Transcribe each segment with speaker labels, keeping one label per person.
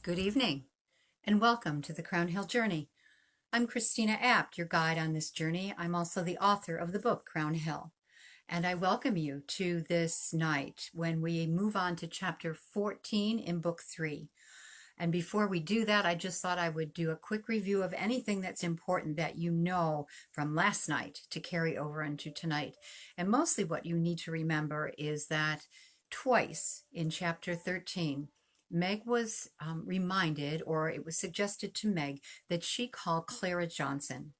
Speaker 1: Good evening, and welcome to the Crown Hill Journey. I'm Christina Apt, your guide on this journey. I'm also the author of the book, Crown Hill. And I welcome you to this night when we move on to chapter 14 in book 3. And before we do that, I just thought I would do a quick review of anything that's important that you know from last night to carry over into tonight. And mostly what you need to remember is that twice in chapter 13, Meg was reminded, or it was suggested to Meg, that she call Clara Johnson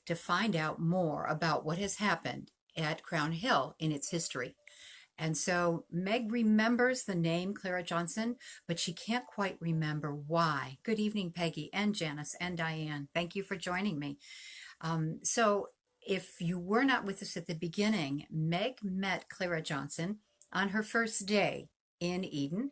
Speaker 1: to find out more about what has happened at Crown Hill in its history. And so Meg remembers the name Clara Johnson, but she can't quite remember why. Good evening, Peggy and Janice and Diane. Thank you for joining me. So if you were not with us at the beginning, Meg met Clara Johnson on her first day in Eden,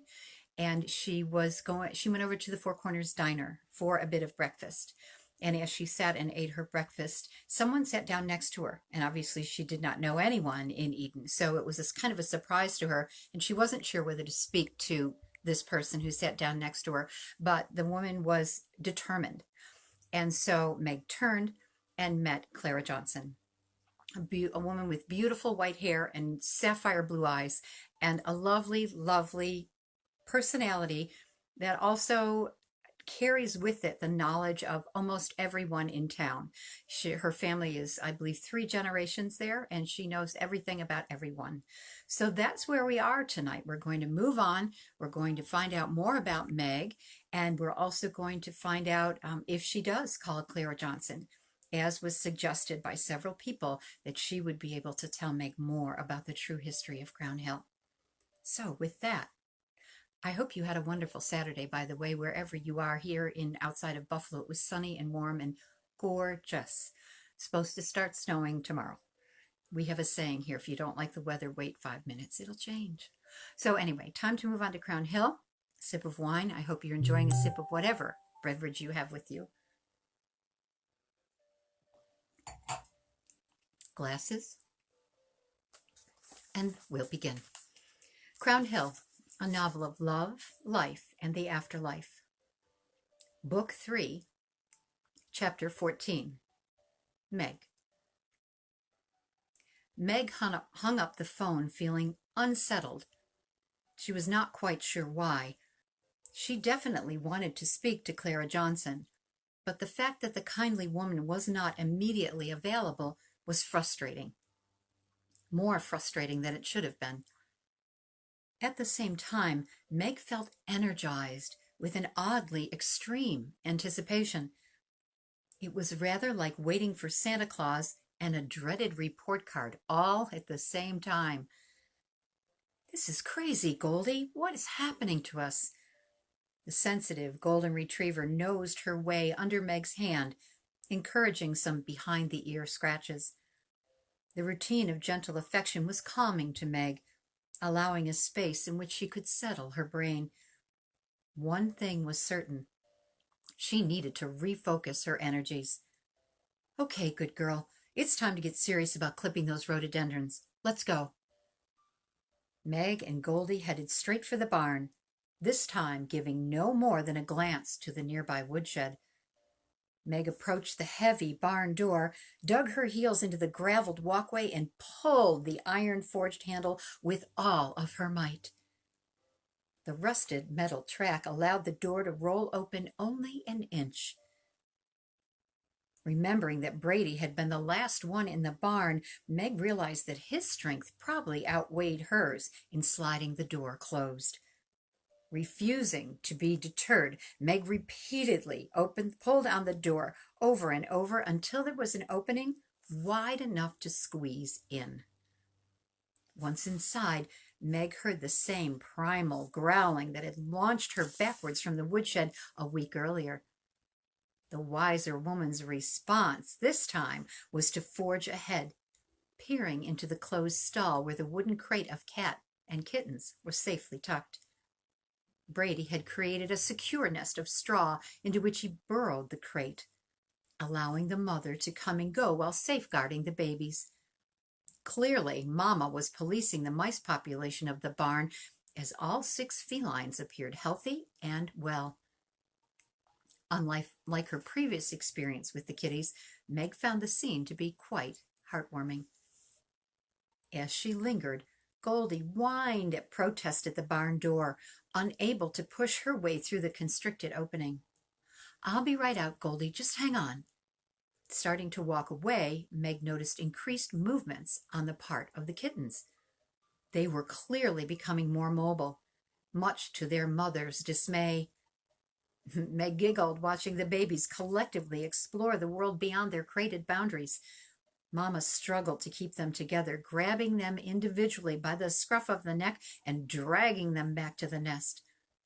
Speaker 1: and she went over to the Four Corners Diner for a bit of breakfast. And as she sat and ate her breakfast, someone sat down next to her. And obviously she did not know anyone in Eden. So it was this kind of a surprise to her. And she wasn't sure whether to speak to this person who sat down next to her. But the woman was determined. And so Meg turned and met Clara Johnson, a woman with beautiful white hair and sapphire blue eyes and a lovely, lovely personality that also carries with it the knowledge of almost everyone in town. Her family is, I believe, 3 generations there, and she knows everything about everyone. So that's where we are tonight. We're going to move on. We're going to find out more about Meg, and we're also going to find out if she does call Clara Johnson, as was suggested by several people, that she would be able to tell Meg more about the true history of Crown Hill. So with that, I hope you had a wonderful Saturday, by the way, wherever you are here in outside of Buffalo. It was sunny and warm and gorgeous. Supposed to start snowing tomorrow. We have a saying here, if you don't like the weather, wait 5 minutes. It'll change. So anyway, time to move on to Crown Hill. Sip of wine. I hope you're enjoying a sip of whatever beverage you have with you. Glasses. And we'll begin. Crown Hill, a novel of love, life, and the afterlife. Book 3, Chapter 14. Meg. Meg hung up the phone feeling unsettled. She was not quite sure why. She definitely wanted to speak to Clara Johnson, but the fact that the kindly woman was not immediately available was frustrating. More frustrating than it should have been. At the same time, Meg felt energized with an oddly extreme anticipation. It was rather like waiting for Santa Claus and a dreaded report card all at the same time. This is crazy, Goldie. What is happening to us? The sensitive golden retriever nosed her way under Meg's hand, encouraging some behind-the-ear scratches. The routine of gentle affection was calming to Meg, allowing a space in which she could settle her brain. One thing was certain. She needed to refocus her energies. Okay, good girl. It's time to get serious about clipping those rhododendrons. Let's go. Meg and Goldie headed straight for the barn, this time giving no more than a glance to the nearby woodshed. Meg approached the heavy barn door, dug her heels into the graveled walkway, and pulled the iron-forged handle with all of her might. The rusted metal track allowed the door to roll open only an inch. Remembering that Brady had been the last one in the barn, Meg realized that his strength probably outweighed hers in sliding the door closed. Refusing to be deterred, Meg repeatedly pulled on the door over and over until there was an opening wide enough to squeeze in. Once inside, Meg heard the same primal growling that had launched her backwards from the woodshed a week earlier. The wiser woman's response this time was to forge ahead, peering into the closed stall where the wooden crate of cat and kittens was safely tucked. Brady had created a secure nest of straw into which he burrowed the crate, allowing the mother to come and go while safeguarding the babies. Clearly, Mama was policing the mice population of the barn, as all 6 felines appeared healthy and well. Unlike her previous experience with the kitties, Meg found the scene to be quite heartwarming. As she lingered, Goldie whined at protest at the barn door, unable to push her way through the constricted opening. "I'll be right out, Goldie. Just hang on." Starting to walk away, Meg noticed increased movements on the part of the kittens. They were clearly becoming more mobile, much to their mother's dismay. Meg giggled, watching the babies collectively explore the world beyond their crated boundaries. Mama struggled to keep them together, grabbing them individually by the scruff of the neck and dragging them back to the nest.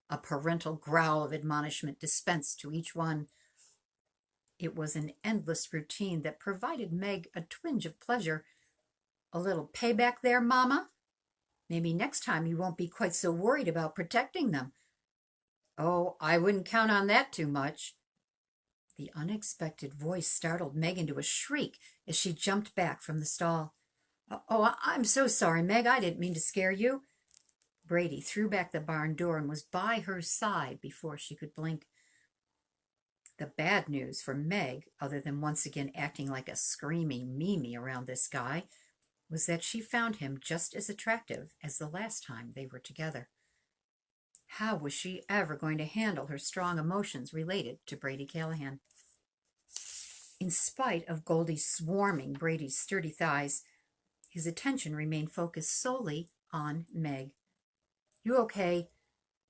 Speaker 1: A parental growl of admonishment dispensed to each one. It was an endless routine that provided Meg a twinge of pleasure. "A little payback there, Mama? Maybe next time you won't be quite so worried about protecting them." "Oh, I wouldn't count on that too much." The unexpected voice startled Meg into a shriek as she jumped back from the stall. "Oh, I'm so sorry, Meg. I didn't mean to scare you." Brady threw back the barn door and was by her side before she could blink. The bad news for Meg, other than once again acting like a screaming Mimi around this guy, was that she found him just as attractive as the last time they were together. How was she ever going to handle her strong emotions related to Brady Callahan? In spite of Goldie swarming Brady's sturdy thighs, his attention remained focused solely on Meg. "You okay?"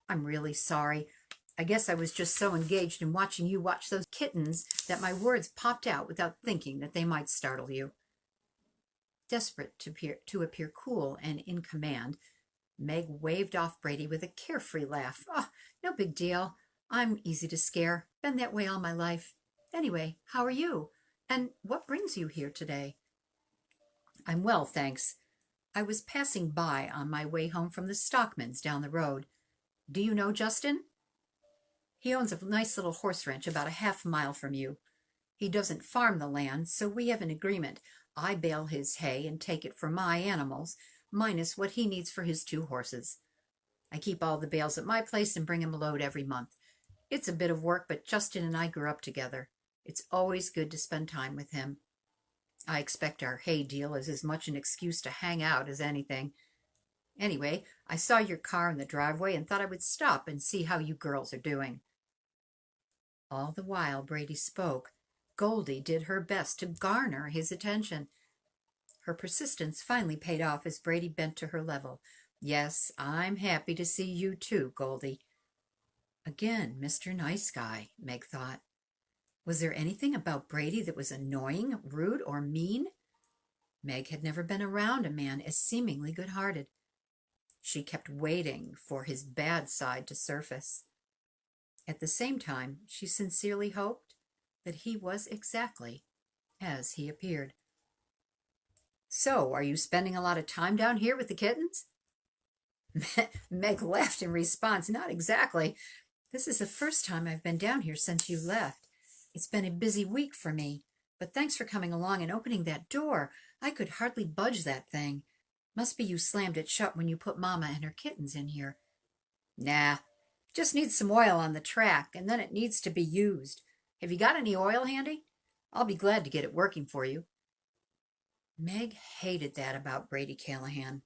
Speaker 1: "I'm really sorry. I guess I was just so engaged in watching you watch those kittens that my words popped out without thinking that they might startle you." Desperate to appear cool and in command, Meg waved off Brady with a carefree laugh. "Oh, no big deal. I'm easy to scare. Been that way all my life. Anyway, how are you? And what brings you here today?" "I'm well, thanks. I was passing by on my way home from the Stockmans down the road. Do you know Justin?" "He owns a nice little horse ranch about a half-mile from you. He doesn't farm the land, so we have an agreement. I bale his hay and take it for my animals, minus what he needs for his 2 horses. I keep all the bales at my place and bring him a load every month. It's a bit of work, but Justin and I grew up together. It's always good to spend time with him. I expect our hay deal is as much an excuse to hang out as anything. Anyway, I saw your car in the driveway and thought I would stop and see how you girls are doing." All the while Brady spoke, Goldie did her best to garner his attention. Her persistence finally paid off as Brady bent to her level. "Yes, I'm happy to see you too, Goldie." Again, Mr. Nice Guy, Meg thought. Was there anything about Brady that was annoying, rude, or mean? Meg had never been around a man as seemingly good-hearted. She kept waiting for his bad side to surface. At the same time, she sincerely hoped that he was exactly as he appeared. "So, are you spending a lot of time down here with the kittens?" Meg laughed in response. "Not exactly. This is the first time I've been down here since you left. It's been a busy week for me, but thanks for coming along and opening that door. I could hardly budge that thing. Must be you slammed it shut when you put Mama and her kittens in here." "Nah, just needs some oil on the track, and then it needs to be used. Have you got any oil handy? I'll be glad to get it working for you." Meg hated that about Brady Callahan.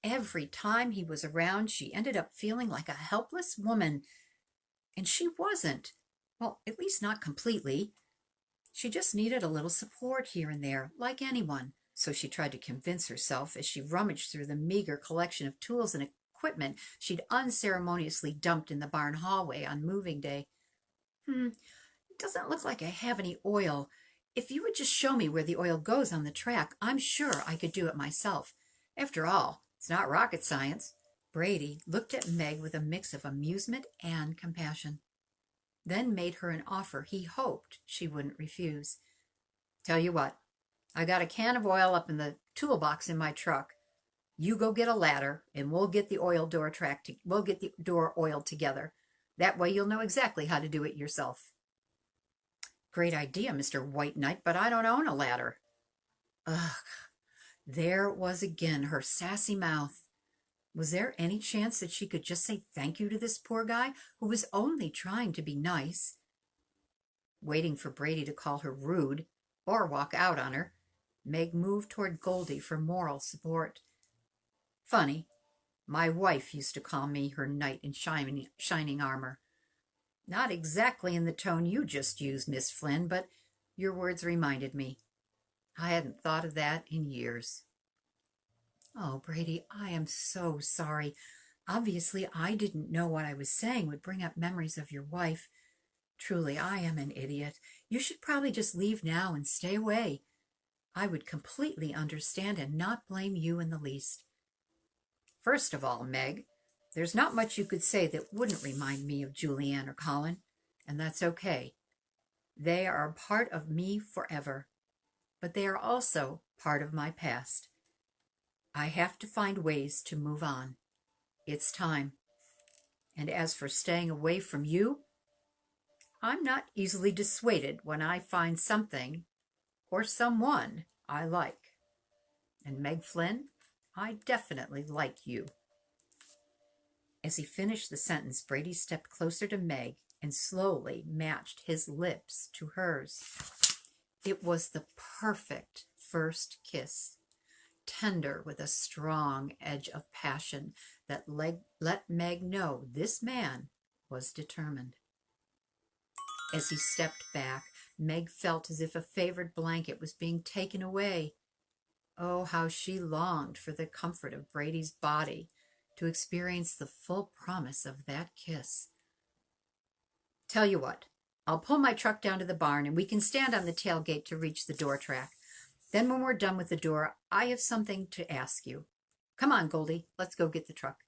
Speaker 1: Every time he was around, she ended up feeling like a helpless woman. And she wasn't. Well, at least not completely. She just needed a little support here and there, like anyone. So she tried to convince herself as she rummaged through the meager collection of tools and equipment she'd unceremoniously dumped in the barn hallway on moving day. It doesn't look like I have any oil. If you would just show me where the oil goes on the track, I'm sure I could do it myself. After all, it's not rocket science." Brady looked at Meg with a mix of amusement and compassion, then made her an offer he hoped she wouldn't refuse. "Tell you what, I got a can of oil up in the toolbox in my truck. You go get a ladder, and we'll get the door oiled together. That way you'll know exactly how to do it yourself." "Great idea, Mr. White Knight, but I don't own a ladder." Ugh, there was again her sassy mouth. Was there any chance that she could just say thank you to this poor guy who was only trying to be nice? Waiting for Brady to call her rude or walk out on her, Meg moved toward Goldie for moral support. Funny, my wife used to call me her knight in shining armor. Not exactly in the tone you just used, Miss Flynn, but your words reminded me. I hadn't thought of that in years. Oh, Brady, I am so sorry. Obviously, I didn't know what I was saying would bring up memories of your wife. Truly, I am an idiot. You should probably just leave now and stay away. I would completely understand and not blame you in the least. First of all, Meg, there's not much you could say that wouldn't remind me of Julianne or Colin, and that's okay. They are a part of me forever, but they are also part of my past. I have to find ways to move on. It's time. And as for staying away from you, I'm not easily dissuaded when I find something or someone I like. And Meg Flynn, I definitely like you. As he finished the sentence, Brady stepped closer to Meg and slowly matched his lips to hers. It was the perfect first kiss, tender with a strong edge of passion that let Meg know this man was determined. As he stepped back, Meg felt as if a favored blanket was being taken away. Oh, how she longed for the comfort of Brady's body to experience the full promise of that kiss. Tell you what, I'll pull my truck down to the barn and we can stand on the tailgate to reach the door track. Then when we're done with the door, I have something to ask you. Come on, Goldie, let's go get the truck.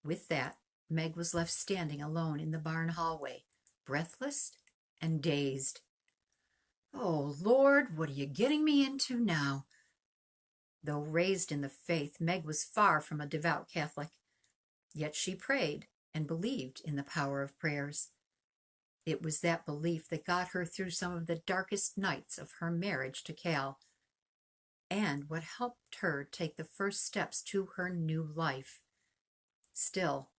Speaker 1: With that, Meg was left standing alone in the barn hallway, breathless and dazed. Oh, Lord, what are you getting me into now? Though raised in the faith, Meg was far from a devout Catholic. Yet she prayed and believed in the power of prayers. It was that belief that got her through some of the darkest nights of her marriage to Cal, and what helped her take the first steps to her new life. Still,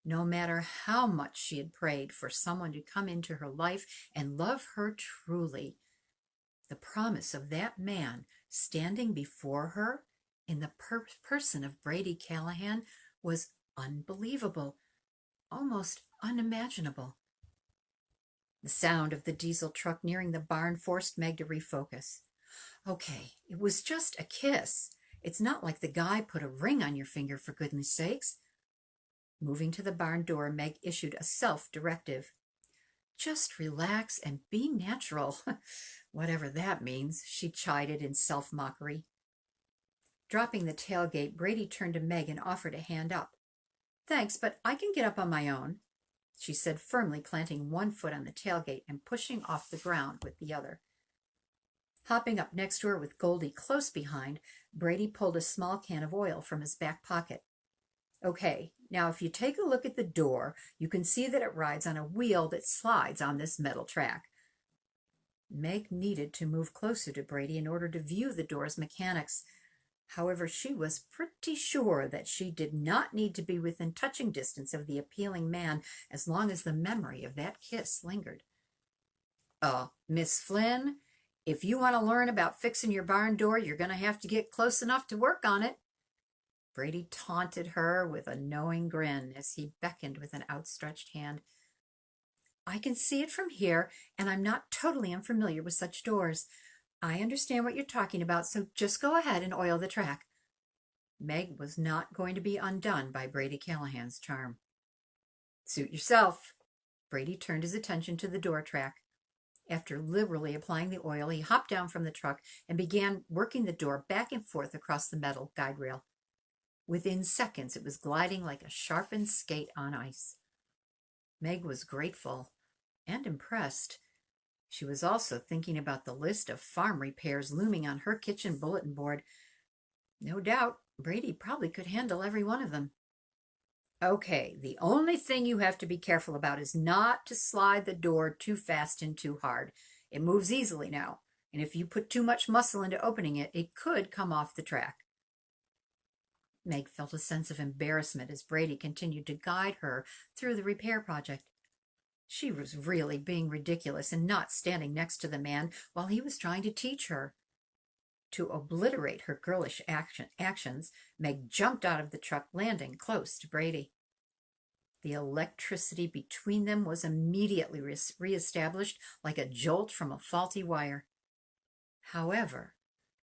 Speaker 1: no matter how much she had prayed for someone to come into her life and love her truly, the promise of that man standing before her in the person of Brady Callahan was unbelievable, almost unimaginable. The sound of the diesel truck nearing the barn forced Meg to refocus. Okay, it was just a kiss. It's not like the guy put a ring on your finger, for goodness sakes. Moving to the barn door, Meg issued a self-directive. Just relax and be natural. Whatever that means, she chided in self-mockery. Dropping the tailgate, Brady turned to Meg and offered a hand up. Thanks, but I can get up on my own, she said firmly, planting one foot on the tailgate and pushing off the ground with the other. Hopping up next to her with Goldie close behind, Brady pulled a small can of oil from his back pocket. Okay, now if you take a look at the door, you can see that it rides on a wheel that slides on this metal track. Meg needed to move closer to Brady in order to view the door's mechanics. However, she was pretty sure that she did not need to be within touching distance of the appealing man as long as the memory of that kiss lingered. Miss Flynn, if you want to learn about fixing your barn door, you're going to have to get close enough to work on it. Brady taunted her with a knowing grin as he beckoned with an outstretched hand. I can see it from here, and I'm not totally unfamiliar with such doors. I understand what you're talking about, so just go ahead and oil the track. Meg was not going to be undone by Brady Callahan's charm. Suit yourself. Brady turned his attention to the door track. After liberally applying the oil, he hopped down from the truck and began working the door back and forth across the metal guide rail. Within seconds, it was gliding like a sharpened skate on ice. Meg was grateful and impressed. She was also thinking about the list of farm repairs looming on her kitchen bulletin board. No doubt, Brady probably could handle every one of them. Okay, the only thing you have to be careful about is not to slide the door too fast and too hard. It moves easily now, and if you put too much muscle into opening it, it could come off the track. Meg felt a sense of embarrassment as Brady continued to guide her through the repair project. She was really being ridiculous and not standing next to the man while he was trying to teach her. To obliterate her girlish actions, Meg jumped out of the truck, landing close to Brady. The electricity between them was immediately reestablished like a jolt from a faulty wire. However,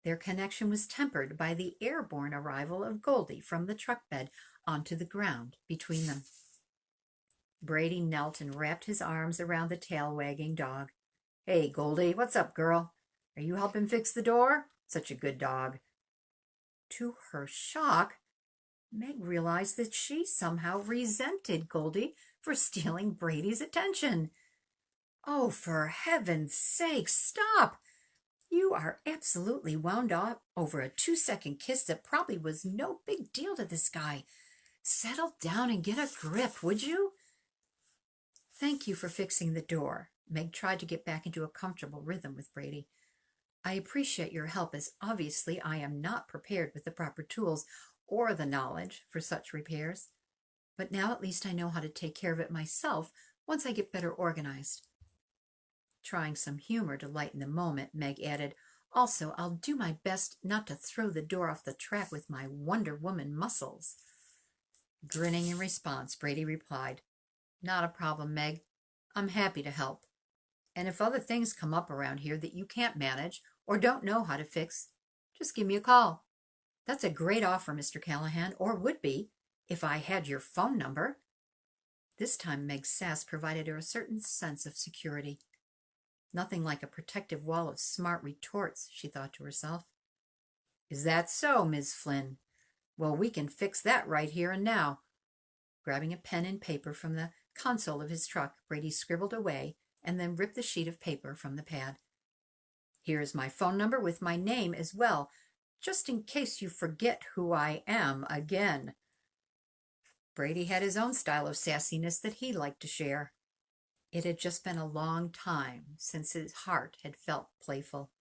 Speaker 1: their connection was tempered by the airborne arrival of Goldie from the truck bed onto the ground between them. Brady knelt and wrapped his arms around the tail-wagging dog. "Hey, Goldie, what's up, girl? Are you helping fix the door? Such a good dog." To her shock, Meg realized that she somehow resented Goldie for stealing Brady's attention. "Oh, for heaven's sake, stop! You are absolutely wound up over a 2-second kiss that probably was no big deal to this guy. Settle down and get a grip, would you?" "Thank you for fixing the door." Meg tried to get back into a comfortable rhythm with Brady. "I appreciate your help, as obviously I am not prepared with the proper tools or the knowledge for such repairs. But now at least I know how to take care of it myself once I get better organized." Trying some humor to lighten the moment, Meg added, "Also, I'll do my best not to throw the door off the track with my Wonder Woman muscles." Grinning in response, Brady replied, "Not a problem, Meg. I'm happy to help. And if other things come up around here that you can't manage or don't know how to fix, just give me a call. That's a great offer, Mr. Callahan, or would be, if I had your phone number." This time Meg's sass provided her a certain sense of security. Nothing like a protective wall of smart retorts, she thought to herself. "Is that so, Ms. Flynn? Well, we can fix that right here and now." Grabbing a pen and paper from the console of his truck, Brady scribbled away and then ripped the sheet of paper from the pad. "Here is my phone number with my name as well, just in case you forget who I am again." Brady had his own style of sassiness that he liked to share. It had just been a long time since his heart had felt playful.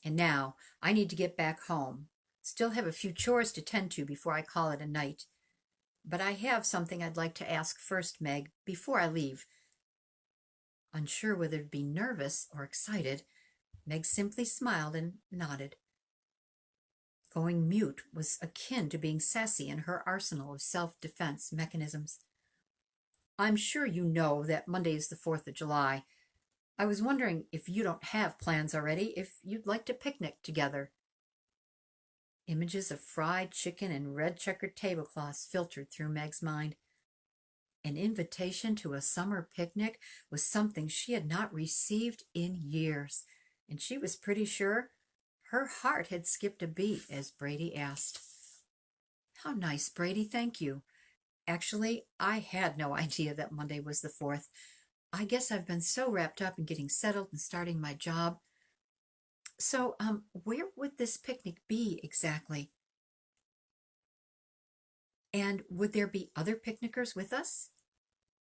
Speaker 1: "And now I need to get back home. Still have a few chores to tend to before I call it a night. But I have something I'd like to ask first, Meg, before I leave." Unsure whether to be nervous or excited, Meg simply smiled and nodded. Going mute was akin to being sassy in her arsenal of self-defense mechanisms. "I'm sure you know that Monday is the 4th of July. I was wondering if you don't have plans already, if you'd like to picnic together." Images of fried chicken and red checkered tablecloths filtered through Meg's mind. An invitation to a summer picnic was something she had not received in years, and she was pretty sure her heart had skipped a beat as Brady asked, "How nice, Brady, thank you. Actually, I had no idea that Monday was the 4th. I guess I've been so wrapped up in getting settled and starting my job. So, where would this picnic be exactly? And would there be other picnickers with us?"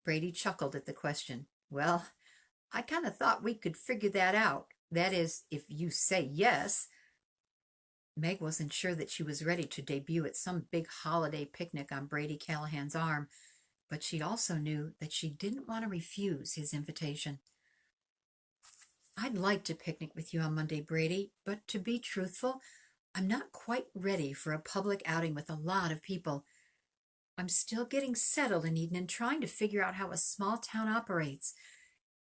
Speaker 1: Brady chuckled at the question. "Well, I kind of thought we could figure that out. That is, if you say yes." Meg wasn't sure that she was ready to debut at some big holiday picnic on Brady Callahan's arm, but she also knew that she didn't want to refuse his invitation. "I'd like to picnic with you on Monday, Brady, but to be truthful, I'm not quite ready for a public outing with a lot of people. I'm still getting settled in Eden and trying to figure out how a small town operates.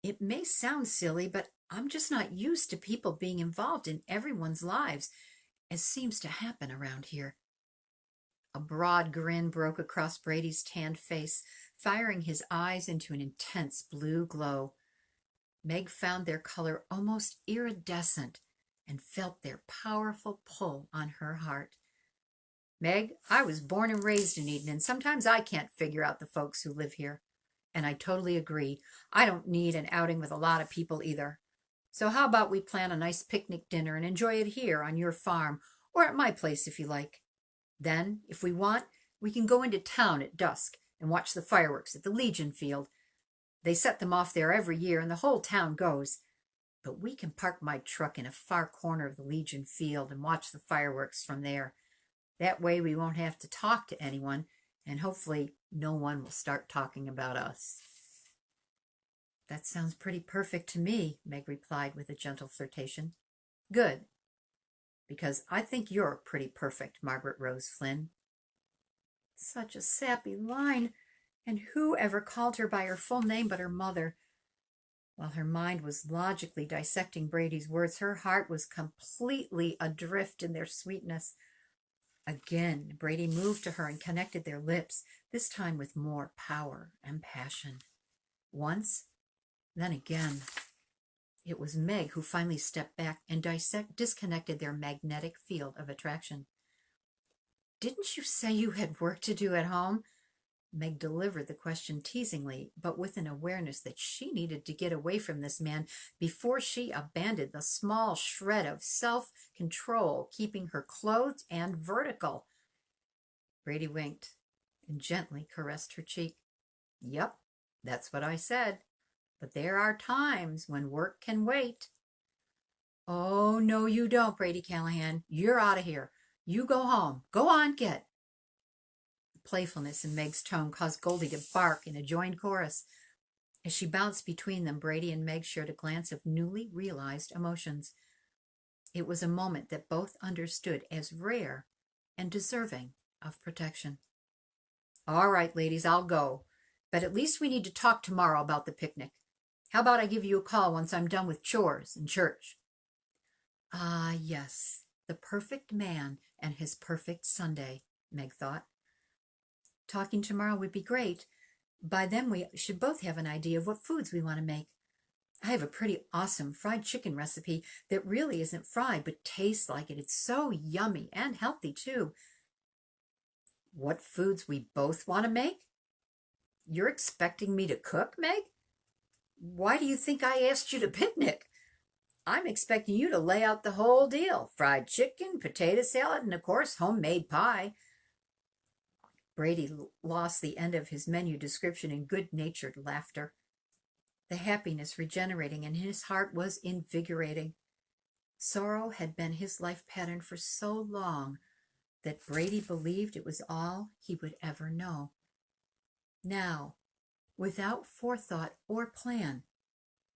Speaker 1: It may sound silly, but I'm just not used to people being involved in everyone's lives, as seems to happen around here." A broad grin broke across Brady's tanned face, firing his eyes into an intense blue glow. Meg found their color almost iridescent and felt their powerful pull on her heart. "Meg, I was born and raised in Eden, and sometimes I can't figure out the folks who live here. And I totally agree. I don't need an outing with a lot of people either. So how about we plan a nice picnic dinner and enjoy it here on your farm, or at my place if you like. Then, if we want, we can go into town at dusk and watch the fireworks at the Legion Field. They set them off there every year, and the whole town goes. But we can park my truck in a far corner of the Legion Field and watch the fireworks from there. That way we won't have to talk to anyone, and hopefully no one will start talking about us." That sounds pretty perfect to me, Meg replied with a gentle flirtation. Good, because I think you're pretty perfect, Margaret Rose Flynn. Such a sappy line, and who ever called her by her full name but her mother? While her mind was logically dissecting Brady's words, her heart was completely adrift in their sweetness. Again, Brady moved to her and connected their lips, this time with more power and passion. Once, then again. It was Meg who finally stepped back and disconnected their magnetic field of attraction. Didn't you say you had work to do at home? Meg delivered the question teasingly, but with an awareness that she needed to get away from this man before she abandoned the small shred of self-control keeping her clothed and vertical. Brady winked and gently caressed her cheek. Yep, that's what I said. But there are times when work can wait. Oh, no, you don't, Brady Callahan. You're out of here. You go home. Go on, get. The playfulness in Meg's tone caused Goldie to bark in a joined chorus. As she bounced between them, Brady and Meg shared a glance of newly realized emotions. It was a moment that both understood as rare and deserving of protection. All right, ladies, I'll go. But at least we need to talk tomorrow about the picnic. How about I give you a call once I'm done with chores and church? Ah, yes, the perfect man and his perfect Sunday, Meg thought. Talking tomorrow would be great. By then we should both have an idea of what foods we want to make. I have a pretty awesome fried chicken recipe that really isn't fried but tastes like it. It's so yummy and healthy, too. What foods we both want to make? You're expecting me to cook, Meg? Why do you think I asked you to picnic? I'm expecting you to lay out the whole deal. Fried chicken, potato salad, and of course, homemade pie. Brady lost the end of his menu description in good-natured laughter. The happiness regenerating in his heart was invigorating. Sorrow had been his life pattern for so long that Brady believed it was all he would ever know. Now, without forethought or plan,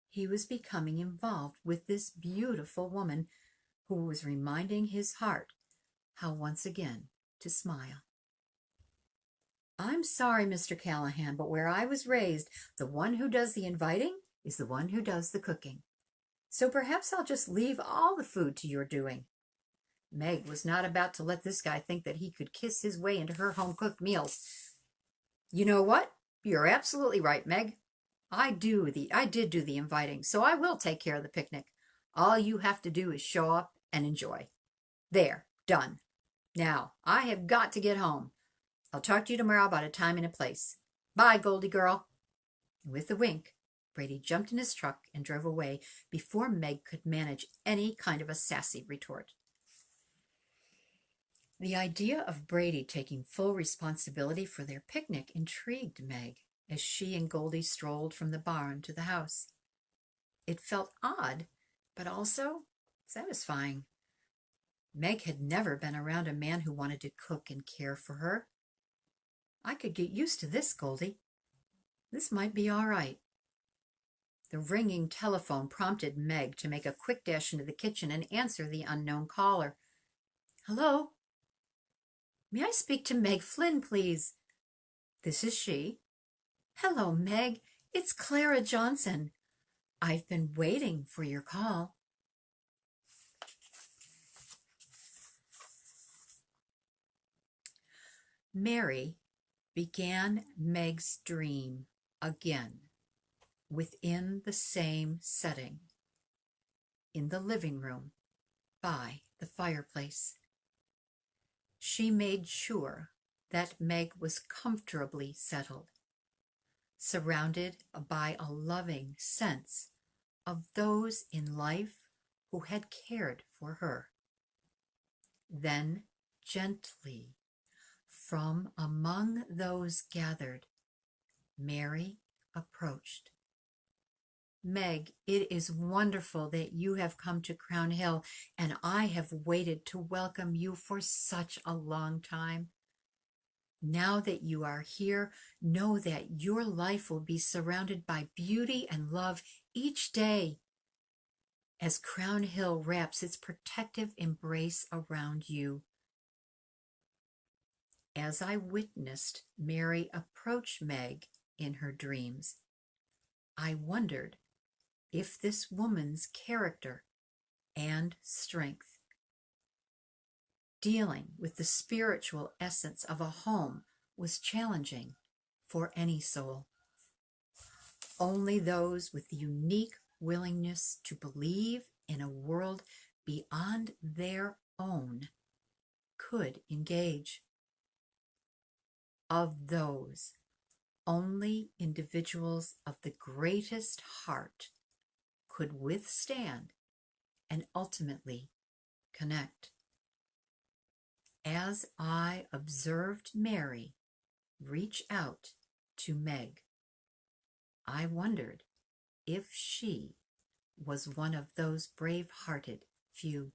Speaker 1: he was becoming involved with this beautiful woman who was reminding his heart how once again to smile. I'm sorry, Mr. Callahan, but where I was raised, the one who does the inviting is the one who does the cooking. So perhaps I'll just leave all the food to your doing. Meg was not about to let this guy think that he could kiss his way into her home-cooked meals. You know what? You're absolutely right, Meg. I did do the inviting, so I will take care of the picnic. All you have to do is show up and enjoy. There, done. Now, I have got to get home. I'll talk to you tomorrow about a time and a place. Bye, Goldie girl. With a wink, Brady jumped in his truck and drove away before Meg could manage any kind of a sassy retort. The idea of Brady taking full responsibility for their picnic intrigued Meg as she and Goldie strolled from the barn to the house. It felt odd, but also satisfying. Meg had never been around a man who wanted to cook and care for her. I could get used to this, Goldie. This might be all right. The ringing telephone prompted Meg to make a quick dash into the kitchen and answer the unknown caller. Hello? May I speak to Meg Flynn, please? This is she. Hello, Meg. It's Clara Johnson. I've been waiting for your call. Mary began Meg's dream again within the same setting, in the living room by the fireplace. She made sure that Meg was comfortably settled, surrounded by a loving sense of those in life who had cared for her. Then, gently, from among those gathered, Mary approached. Meg, it is wonderful that you have come to Crown Hill, and I have waited to welcome you for such a long time. Now that you are here, know that your life will be surrounded by beauty and love each day as Crown Hill wraps its protective embrace around you. As I witnessed Mary approach Meg in her dreams, I wondered if this woman's character and strength, dealing with the spiritual essence of a home, was challenging for any soul. Only those with the unique willingness to believe in a world beyond their own could engage. Of those, only individuals of the greatest heart could withstand and ultimately connect. As I observed Mary reach out to Meg, I wondered if she was one of those brave-hearted few.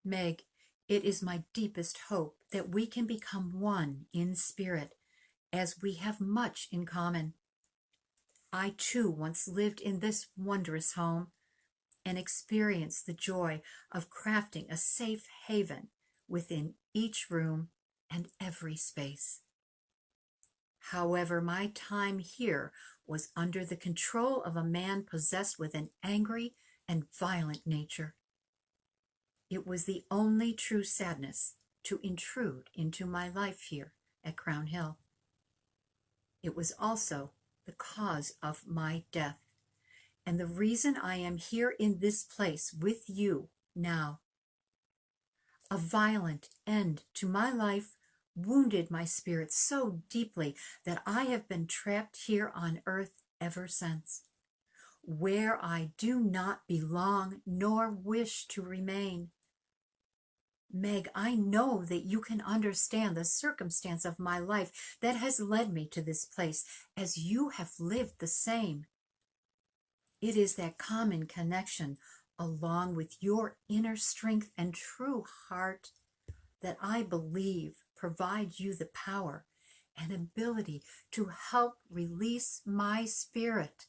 Speaker 1: Meg, it is my deepest hope that we can become one in spirit, as we have much in common. I too once lived in this wondrous home and experienced the joy of crafting a safe haven within each room and every space. However, my time here was under the control of a man possessed with an angry and violent nature. It was the only true sadness to intrude into my life here at Crown Hill. It was also the cause of my death, and the reason I am here in this place with you now. A violent end to my life wounded my spirit so deeply that I have been trapped here on earth ever since, where I do not belong nor wish to remain. Meg, I know that you can understand the circumstance of my life that has led me to this place, as you have lived the same. It is that common connection, along with your inner strength and true heart, that I believe provide you the power and ability to help release my spirit.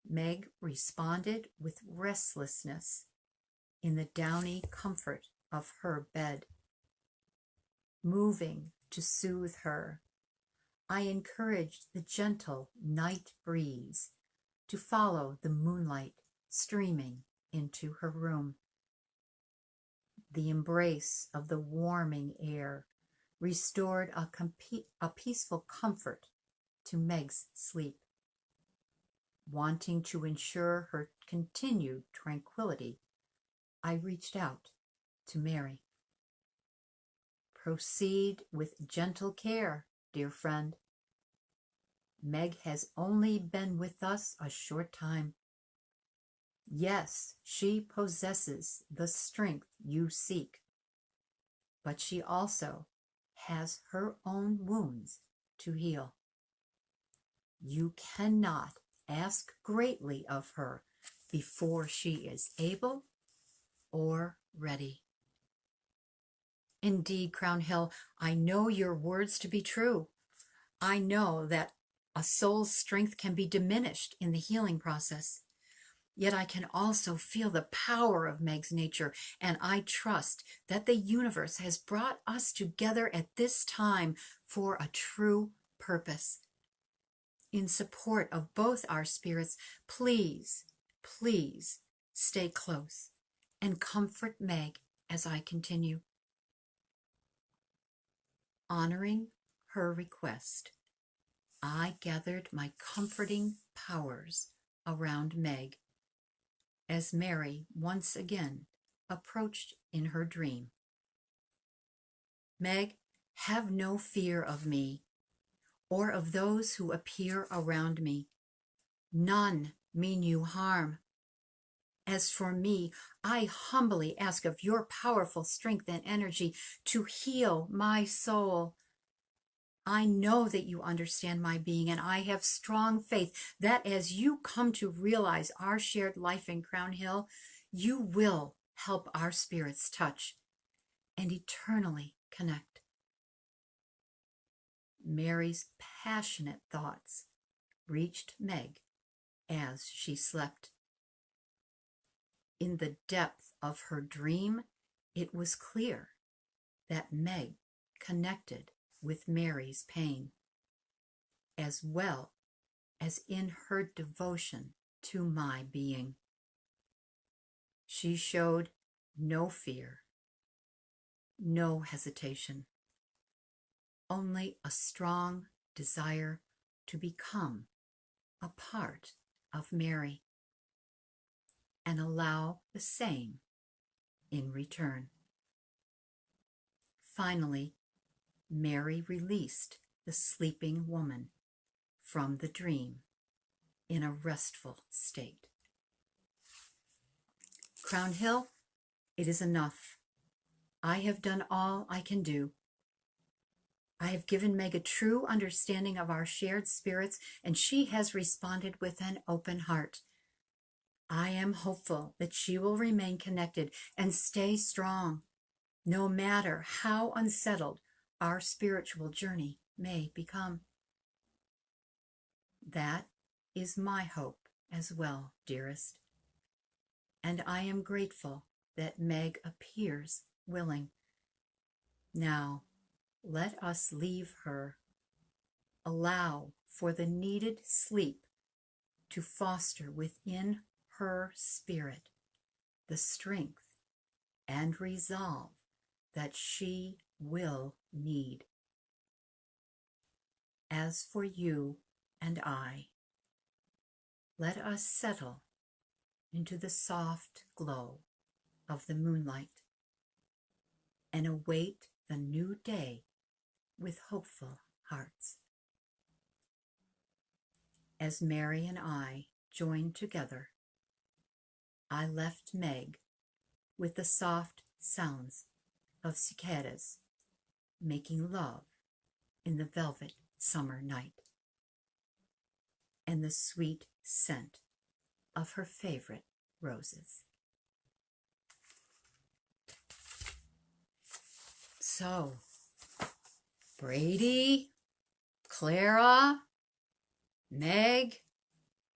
Speaker 1: Meg responded with restlessness in the downy comfort of her bed. Moving to soothe her, I encouraged the gentle night breeze to follow the moonlight streaming into her room. The embrace of the warming air restored a peaceful comfort to Meg's sleep. Wanting to ensure her continued tranquility, I reached out to Mary. Proceed with gentle care, dear friend. Meg has only been with us a short time. Yes, she possesses the strength you seek, but she also has her own wounds to heal. You cannot ask greatly of her before she is able or ready. Indeed, Crown Hill, I know your words to be true. I know that a soul's strength can be diminished in the healing process. Yet I can also feel the power of Meg's nature, and I trust that the universe has brought us together at this time for a true purpose. In support of both our spirits, please, please stay close and comfort Meg as I continue. Honoring her request, I gathered my comforting powers around Meg as Mary once again approached in her dream. Meg, have no fear of me or of those who appear around me. None mean you harm. As for me, I humbly ask of your powerful strength and energy to heal my soul. I know that you understand my being, and I have strong faith that as you come to realize our shared life in Crown Hill, you will help our spirits touch and eternally connect. Mary's passionate thoughts reached Meg as she slept. In the depth of her dream, it was clear that Meg connected with Mary's pain, as well as in her devotion to my being. She showed no fear, no hesitation, only a strong desire to become a part of Mary and allow the same in return. Finally, Mary released the sleeping woman from the dream in a restful state. Crown Hill, it is enough. I have done all I can do. I have given Meg a true understanding of our shared spirits, and she has responded with an open heart. I am hopeful that she will remain connected and stay strong, no matter how unsettled our spiritual journey may become. That is my hope as well, dearest. And I am grateful that Meg appears willing. Now, let us leave her. Allow for the needed sleep to foster within her spirit the strength and resolve that she will need. As for you and I, let us settle into the soft glow of the moonlight and await the new day with hopeful hearts. As Mary and I joined together, I left Meg with the soft sounds of cicadas making love in the velvet summer night and the sweet scent of her favorite roses. So, Brady, Clara, Meg,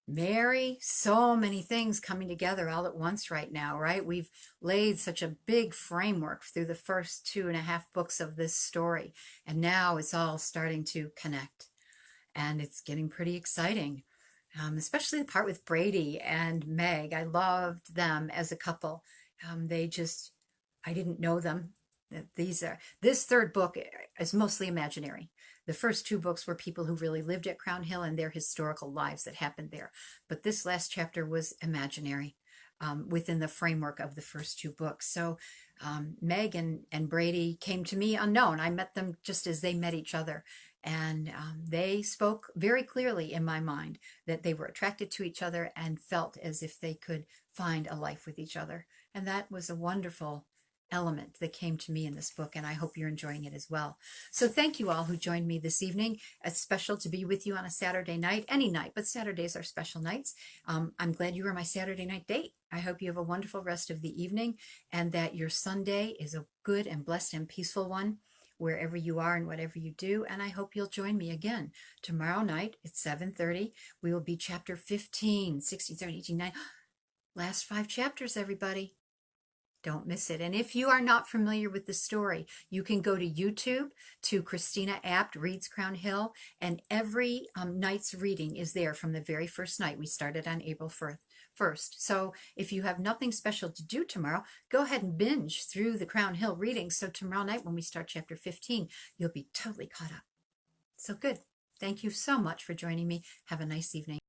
Speaker 1: Mary, so many things coming together all at once right now, right? We've laid such a big framework through the first 2.5 books of this story, and now it's all starting to connect, and it's getting pretty exciting, especially the part with Brady and Meg. I loved them as a couple. I didn't know them. This third book is mostly imaginary. The first 2 books were people who really lived at Crown Hill and their historical lives that happened there. But this last chapter was imaginary within the framework of the first 2 books. So Meg and Brady came to me unknown. I met them just as they met each other. And they spoke very clearly in my mind that they were attracted to each other and felt as if they could find a life with each other. And that was a wonderful element that came to me in this book, and I hope you're enjoying it as well. So thank you all who joined me this evening. It's special to be with you on a Saturday night, any night, but Saturdays are special nights. I'm glad you were my Saturday night date. I hope you have a wonderful rest of the evening and that your Sunday is a good and blessed and peaceful one wherever you are and whatever you do. And I hope you'll join me again tomorrow night at 7:30. We will be chapter 15, 16, 17, 18, 9. Last 5 chapters, everybody. Don't miss it. And if you are not familiar with the story, you can go to YouTube to Christina Apt Reads Crown Hill, and every night's reading is there from the very first night. We started on April 1st. So if you have nothing special to do tomorrow, go ahead and binge through the Crown Hill readings. So tomorrow night when we start chapter 15, you'll be totally caught up. So good. Thank you so much for joining me. Have a nice evening.